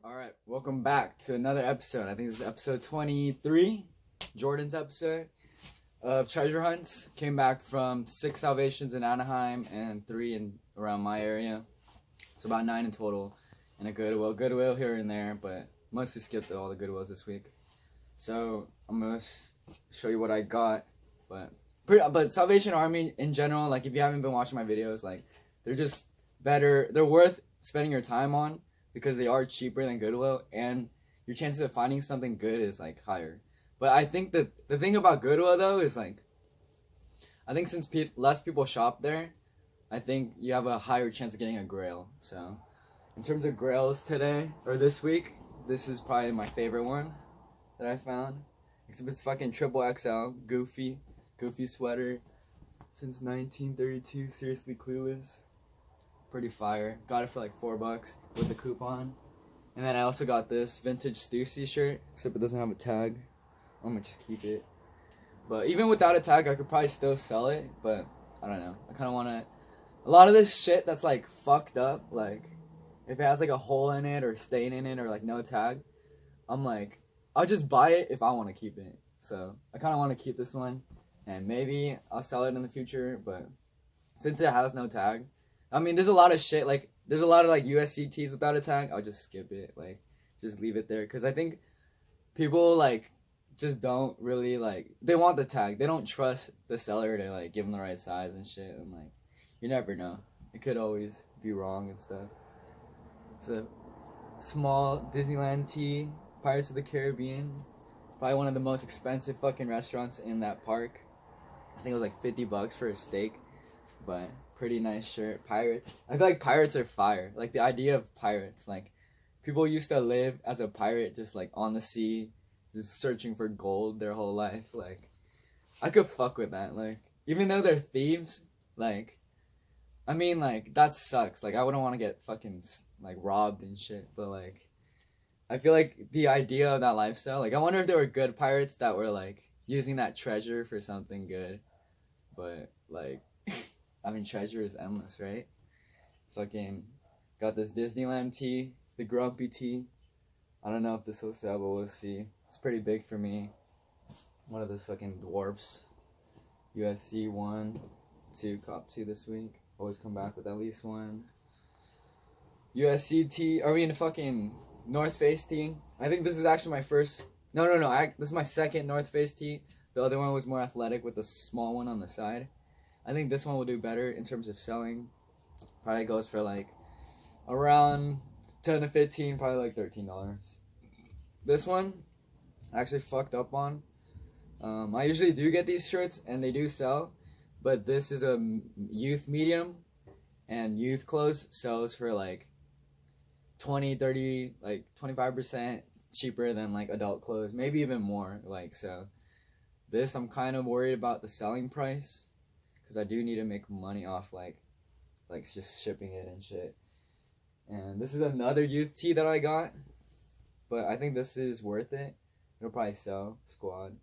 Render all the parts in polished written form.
Alright, welcome back to another episode. I think this is episode 23, Jordan's episode of Treasure Hunts. Came back from 6 salvations in Anaheim and 3 in around my area. So about 9 in total. And a Goodwill here and there, but mostly skipped all the Goodwills this week. So I'm going to show you what I got. But Salvation Army in general, like if you haven't been watching my videos, like they're just better. They're worth spending your time on, because they are cheaper than Goodwill, and your chances of finding something good is like higher. But I think that the thing about Goodwill though is like, I think since less people shop there, I think you have a higher chance of getting a Grail. So in terms of Grails today or this week, this is probably my favorite one that I found. Except it's fucking triple XL, Goofy sweater since 1932. Seriously clueless. Pretty fire. Got it for like $4 with the coupon. And then I also got this vintage Stussy shirt, except it doesn't have a tag. I'm gonna just keep it. But even without a tag, I could probably still sell it, but I don't know. I kind of want to... A lot of this shit that's like fucked up, like if it has like a hole in it or stain in it or like no tag, I'm like, I'll just buy it if I want to keep it. So I kind of want to keep this one, and maybe I'll sell it in the future, but since it has no tag, I mean, there's a lot of shit, like, there's a lot of, like, USC tees without a tag. I'll just skip it, like, just leave it there, because I think people, like, just don't really, like, they want the tag. They don't trust the seller to, like, give them the right size and shit, and, like, you never know. It could always be wrong and stuff. It's a small Disneyland tee, Pirates of the Caribbean, probably one of the most expensive fucking restaurants in that park. I think it was, like, $50 for a steak, but... Pretty nice shirt. Pirates. I feel like pirates are fire. Like the idea of pirates. Like people used to live as a pirate just like on the sea, just searching for gold their whole life. Like I could fuck with that. Like even though they're thieves, like I mean like that sucks. Like I wouldn't want to get fucking like robbed and shit. But like I feel like the idea of that lifestyle. Like I wonder if there were good pirates that were like using that treasure for something good. But like I mean, treasure is endless, right? Fucking got this Disneyland tee, the Grumpy tee. I don't know if this will sell, but we'll see. It's pretty big for me. One of those fucking dwarfs. USC 1, 2, cop 2 this week. Always come back with at least one. USC tee. Are we in a fucking North Face tee? I think this is actually my first. No. This is my second North Face tee. The other one was more athletic with a small one on the side. I think this one will do better in terms of selling. Probably goes for like around 10 to 15, probably like $13. This one I actually fucked up on. I usually do get these shirts and they do sell, but this is a youth medium, and youth clothes sells for like 20, 30, like 25% cheaper than like adult clothes, maybe even more. Like, so this I'm kind of worried about the selling price, because I do need to make money off like just shipping it and shit. And this is another youth tee that I got, but I think this is worth it. It'll probably sell squad.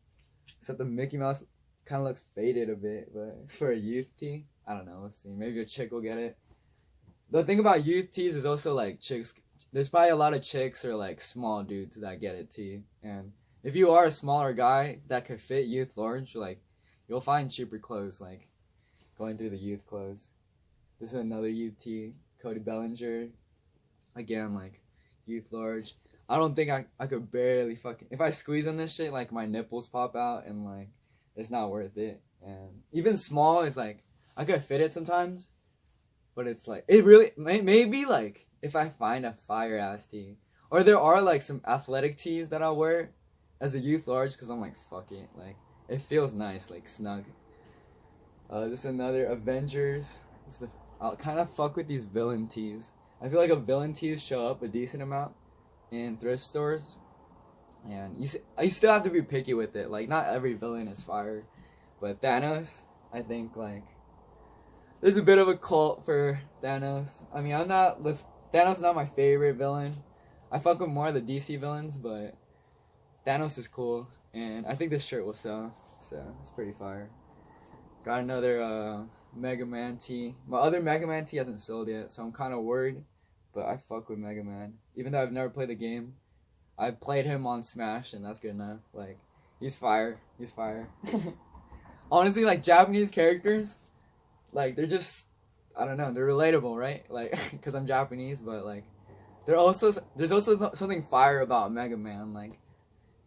Except the Mickey Mouse kind of looks faded a bit, but for a youth tee, I don't know. Let's see. Maybe a chick will get it. The thing about youth tees is also like chicks. There's probably a lot of chicks or like small dudes that get it tee. And if you are a smaller guy that could fit youth large, like you'll find cheaper clothes like going through the youth clothes. This is another youth tee, Cody Bellinger. Again, like youth large. I don't think I could barely fucking, if I squeeze on this shit, like my nipples pop out, and like it's not worth it. And even small is like I could fit it sometimes, but it's like it really maybe like if I find a fire ass tee, or there are like some athletic tees that I'll wear as a youth large, because I'm like fuck it, like it feels nice, like snug. This is another Avengers. I'll kind of fuck with these villain tees. I feel like a villain tees show up a decent amount in thrift stores, and you still have to be picky with it. Like not every villain is fire, but Thanos, I think like there's a bit of a cult for Thanos. I mean, Thanos is not my favorite villain. I fuck with more of the DC villains, but Thanos is cool, and I think this shirt will sell, so it's pretty fire. Got another Mega Man tee. My other Mega Man tee hasn't sold yet, so I'm kind of worried. but I fuck with Mega Man. Even though I've never played the game, I played him on Smash, and that's good enough. Like, he's fire. He's fire. Honestly, like, Japanese characters, like, they're just, I don't know, they're relatable, right? Like, because I'm Japanese, but, like, there's also something fire about Mega Man. Like,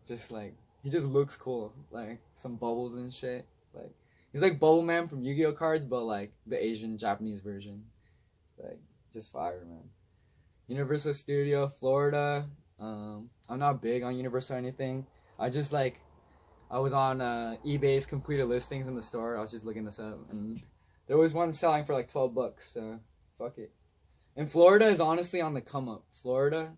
just, like, he just looks cool. Like, some bubbles and shit. Like, he's like Bubble Man from Yu-Gi-Oh cards, but, like, the Asian Japanese version. Like, just fire, man. Universal Studio, Florida. I'm not big on Universal or anything. I just, like, I was on eBay's completed listings in the store. I was just looking this up, and there was one selling for like $12, so fuck it. And Florida is honestly on the come up. Florida,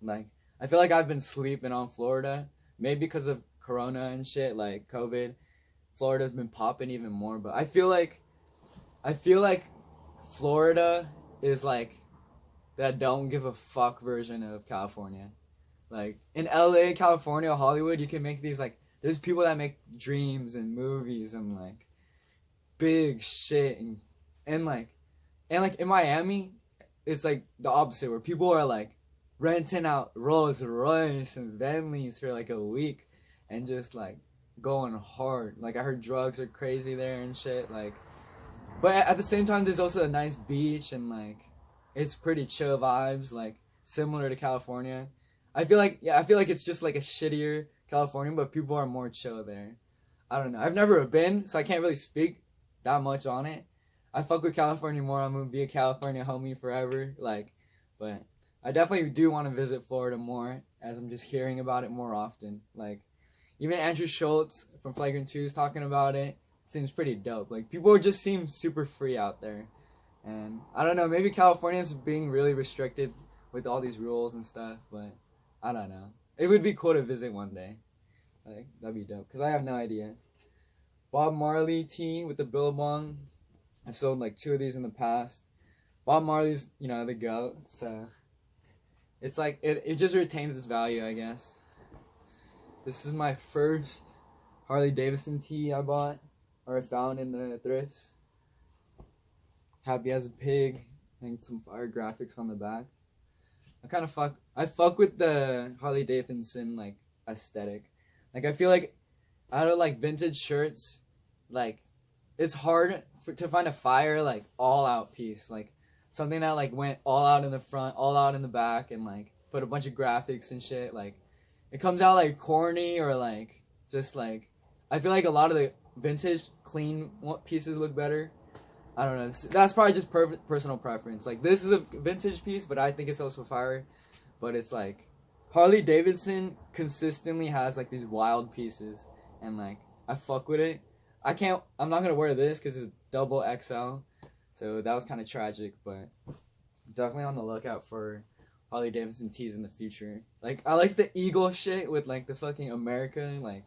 like, I feel like I've been sleeping on Florida, maybe because of Corona and shit, like COVID. Florida's been popping even more, but I feel like Florida is like that don't give a fuck version of California. Like, in LA, California, Hollywood, you can make these, like, there's people that make dreams and movies and, like, big shit. And like, in Miami, it's, like, the opposite, where people are, like, renting out Rolls Royce and Bentleys for, like, a week and just, like, going hard. Like, I heard drugs are crazy there and shit, like, but at the same time, there's also a nice beach and, like, it's pretty chill vibes, like, similar to California. I feel like it's just, like, a shittier California, but people are more chill there. I don't know. I've never been, so I can't really speak that much on it. I fuck with California more. I'm gonna be a California homie forever. Like, but I definitely do want to visit Florida more, as I'm just hearing about it more often. Like, even Andrew Schultz from Flagrant 2 is talking about it. It seems pretty dope. Like, people just seem super free out there. And I don't know, maybe California is being really restricted with all these rules and stuff, but I don't know. It would be cool to visit one day. Like, that'd be dope, because I have no idea. Bob Marley tee with the Billabong. I've sold like 2 of these in the past. Bob Marley's, you know, the GOAT, so it's like, it just retains its value, I guess. This is my first Harley Davidson tee I bought, or I found in the thrifts. Happy as a pig, and some fire graphics on the back. I fuck with the Harley Davidson, like, aesthetic. Like, I feel like out of, like, vintage shirts, like, it's hard to find a fire, like, all out piece. Like, something that, like, went all out in the front, all out in the back, and, like, put a bunch of graphics and shit. Like, it comes out, like, corny, or, like, just, like, I feel like a lot of the vintage clean pieces look better. I don't know. That's probably just personal preference. Like, this is a vintage piece, but I think it's also fire. But it's like, Harley Davidson consistently has, like, these wild pieces. And, like, I fuck with it. I'm not going to wear this because it's double XL. So that was kind of tragic. But definitely on the lookout for Harley Davidson tees in the future. Like, I like the eagle shit with, like, the fucking America. Like,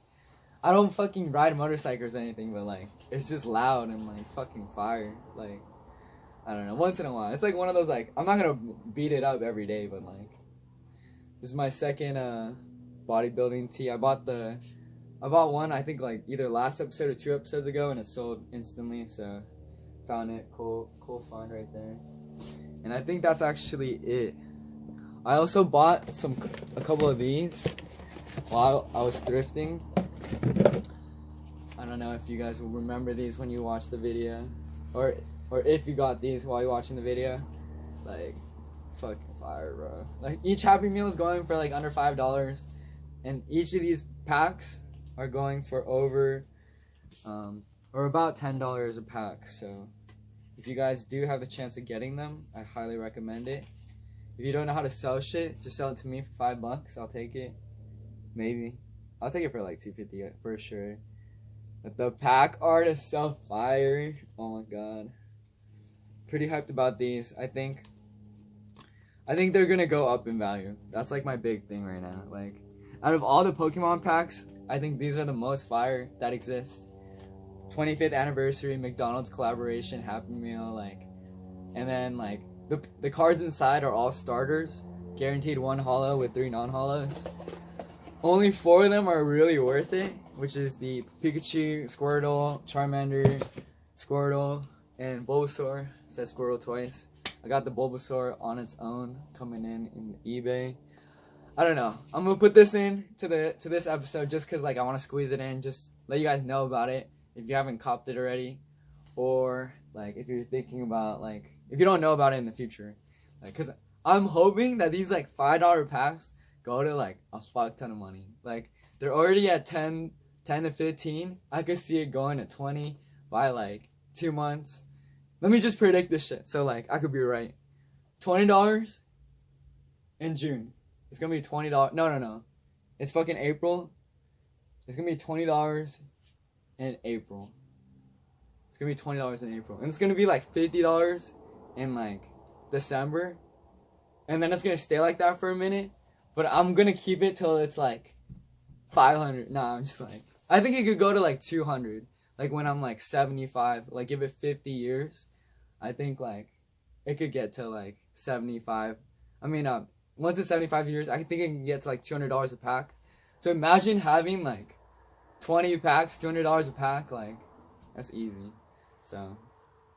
I don't fucking ride motorcycles or anything, but, like, it's just loud and, like, fucking fire. Like, I don't know, once in a while. It's, like, one of those, like, I'm not gonna beat it up every day, but, like, this is my second, bodybuilding tee. I bought one, I think, like, either last episode or 2 episodes ago, and it sold instantly, so, found it. Cool find right there. And I think that's actually it. I also bought a couple of these while I was thrifting. I don't know if you guys will remember these when you watch the video, or if you got these while you're watching the video. Like, fucking fire, bro. Like, each Happy Meal is going for, like, under $5, and each of these packs are going for over or about $10 a pack. So if you guys do have the chance of getting them, I highly recommend it. If you don't know how to sell shit, just sell it to me for $5. I'll take it. Maybe I'll take it for like $2.50 for sure. But the pack art is so fire. Oh my god. Pretty hyped about these. I think they're gonna go up in value. That's like my big thing right now. Like, out of all the Pokemon packs, I think these are the most fire that exist. 25th anniversary McDonald's collaboration Happy Meal, like, and then like the cards inside are all starters, guaranteed 1 holo with 3 non-holos. Only 4 of them are really worth it, which is the Pikachu, Squirtle, Charmander, Squirtle, and Bulbasaur. Said Squirtle twice. I got the Bulbasaur on its own coming in eBay. I don't know. I'm gonna put this in to this episode just because like I want to squeeze it in, just let you guys know about it if you haven't copped it already, or like if you're thinking about like if you don't know about it in the future, like because I'm hoping that these like $5 packs go to like a fuck ton of money. Like they're already at 10 to 15. I could see it going to 20 by like 2 months. Let me just predict this shit. So like I could be right. $20 in June. It's gonna be $20. No. It's fucking April. It's gonna be $20 in April. It's gonna be $20 in April. And it's gonna be like $50 in like December. And then it's gonna stay like that for a minute. But I'm gonna keep it till it's like 500. Nah, I'm just like I think it could go to like 200. Like when I'm like 75, like give it 50 years, I think like it could get to like 75. I mean, once it's 75 years, I think it can get to like $200 a pack. So imagine having like 20 packs, $200 a pack, like that's easy. So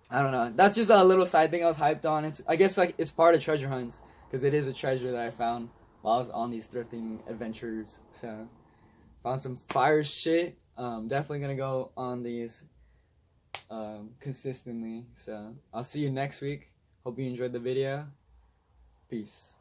I don't know. That's just a little side thing I was hyped on. I guess like it's part of treasure hunts because it is a treasure that I found while I was on these thrifting adventures. So found some fire shit. Definitely gonna go on these consistently. So I'll see you next week. Hope you enjoyed the video. Peace.